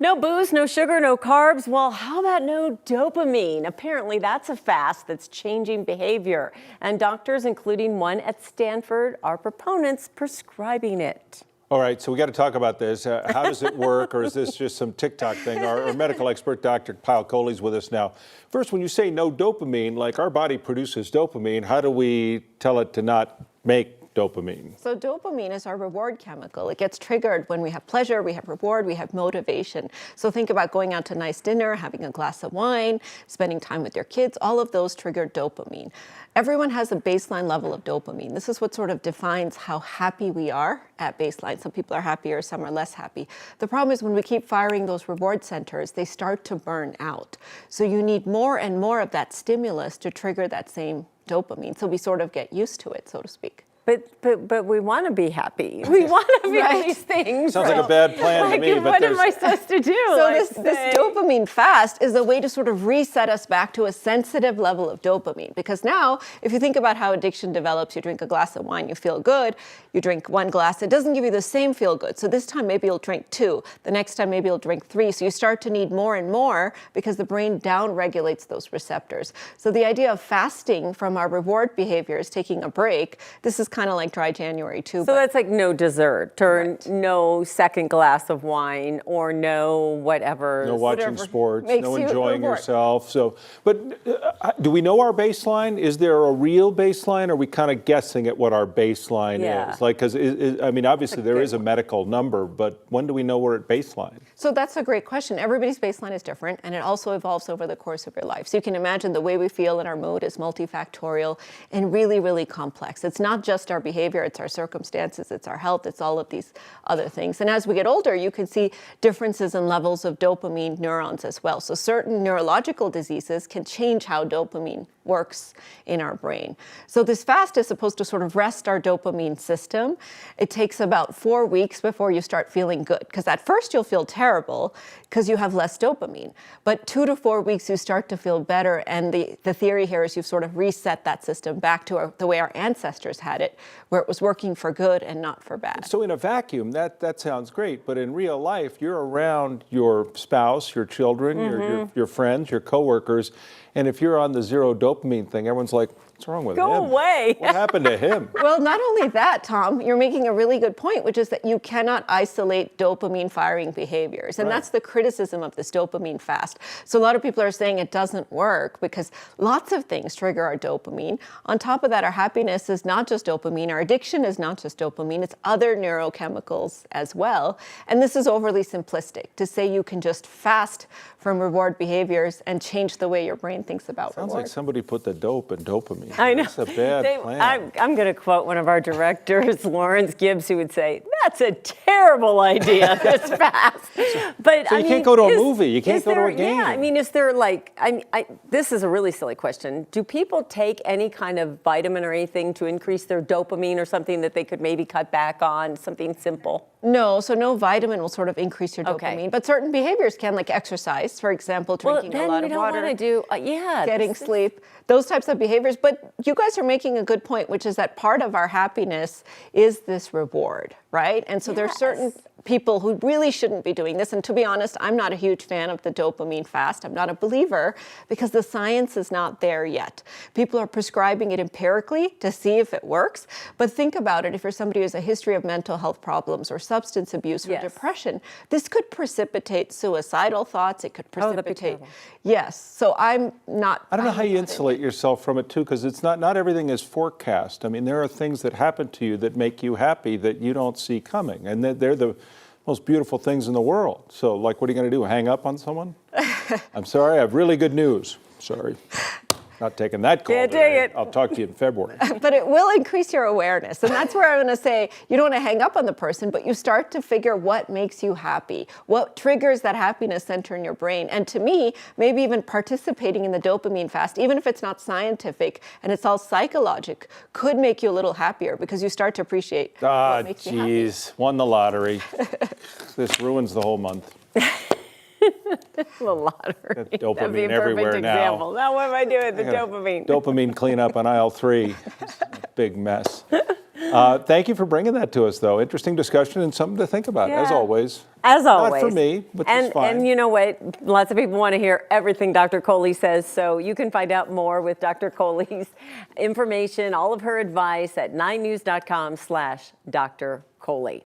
No booze, no sugar, no carbs. Well, how about no dopamine? Apparently that's a fast that's changing behavior. And doctors, including one at Stanford, are proponents prescribing it. All right, so we got to talk about this. How does it work, or is this just some TikTok thing? Our medical expert, Dr. Payal Kohli, is with us now. First, when you say no dopamine, like our body produces dopamine, how do we tell it to not make dopamine? So dopamine is our reward chemical. It gets triggered when we have pleasure, we have reward, we have motivation. So think about going out to a nice dinner, having a glass of wine, spending time with your kids. All of those trigger dopamine. Everyone has a baseline level of dopamine. This is what sort of defines how happy we are at baseline. Some people are happier, some are less happy. The problem is when we keep firing those reward centers, they start to burn out. So you need more and more of that stimulus to trigger that same dopamine. So we sort of get used to it, so to speak. But we want to be happy. We want to feel Right. these things. Sounds like a bad plan to me, but what am I supposed to do? So this dopamine fast is a way to sort of reset us back to a sensitive level of dopamine. Because now, if you think about how addiction develops, you drink a glass of wine, you feel good. You drink one glass, it doesn't give you the same feel good. So this time maybe you'll drink 2. The next time maybe you'll drink 3. So you start to need more and more because the brain down-regulates those receptors. So the idea of fasting from our reward behaviors, taking a break, this is kind of like dry January too. So that's like no dessert, or no second glass of wine, or no whatever. No watching sports, makes no you enjoying reward. yourself. So, but do we know our baseline? Is there a real baseline? Or are we kind of guessing at what our baseline Yeah. is? Like, because I mean, obviously there is a medical number, but when do we know we're at baseline? So that's a great question. Everybody's baseline is different, and it also evolves over the course of your life. So you can imagine the way we feel in our mood is multifactorial and really, really complex. It's not just our behavior, it's our circumstances, it's our health, it's all of these other things. And as we get older, you can see differences in levels of dopamine neurons as well. So certain neurological diseases can change how dopamine works in our brain. So this fast is supposed to sort of rest our dopamine system. It takes about 4 weeks before you start feeling good, because at first you'll feel terrible because you have less dopamine. But 2 to 4 weeks you start to feel better, and the theory here is you've sort of reset that system back to the way our ancestors had it, where it was working for good and not for bad. So in a vacuum, that sounds great, but in real life, you're around your spouse, your children, your friends, your coworkers, and if you're on the zero dopamine thing, everyone's like, what's wrong with him? Go away. What happened to him? Well, not only that, Tom, you're making a really good point, which is that you cannot isolate dopamine firing behaviors. And Right. that's the criticism of this dopamine fast. So a lot of people are saying it doesn't work because lots of things trigger our dopamine. On top of that, our happiness is not just dopamine. Our addiction is not just dopamine. It's other neurochemicals as well. And this is overly simplistic to say you can just fast from reward behaviors and change the way your brain thinks about Sounds reward. like somebody put the dope in dopamine. I know. That's a bad plan. I'm going to quote one of our directors, Lawrence Gibbs, who would say, "That's a terrible idea, this fast." But So you can't go to a movie. You can't go to a game. Yeah, I mean, is there like, this is a really silly question. Do people take any kind of vitamin or anything to increase their dopamine, or something that they could maybe cut back on, something simple? No, so no vitamin will sort of increase your dopamine, Okay. but certain behaviors can, like exercise, for example, drinking a lot of water, Want to do, getting sleep, those types of behaviors. But you guys are making a good point, which is that part of our happiness is this reward, right? And so there's certain people who really shouldn't be doing this. And to be honest, I'm not a huge fan of the dopamine fast. I'm not a believer because the science is not there yet. People are prescribing it empirically to see if it works. But think about it. If you're somebody who has a history of mental health problems or substance abuse or depression, this could precipitate suicidal thoughts. It could precipitate. terrible. Yes. So I'm not. I don't know how you insulate yourself from it too, because it's not everything is forecast. I mean, there are things that happen to you that make you happy that you don't see coming, and they're the most beautiful things in the world. So, like, what are you going to do? Hang up on someone? I'm sorry, I have really good news. Sorry. Not taking that call Can't today. take it. I'll talk to you in February. But it will increase your awareness. And that's where I'm going to say you don't want to hang up on the person, but you start to figure what makes you happy, what triggers that happiness center in your brain. And to me, maybe even participating in the dopamine fast, even if it's not scientific and it's all psychologic, could make you a little happier because you start to appreciate what makes you happy. Jeez, won the lottery. This ruins the whole month. The lottery. Got dopamine That'd be a everywhere perfect now. example. Now what am I doing with the I got dopamine? Dopamine cleanup on aisle 3. Big mess. Thank you for bringing that to us, though. Interesting discussion and something to think about, as Yeah. always. As always. Not for me, but it's fine. And you know what? Lots of people want to hear everything Dr. Kohli says, so you can find out more with Dr. Kohli's information, all of her advice at 9news.com/Dr. Kohli.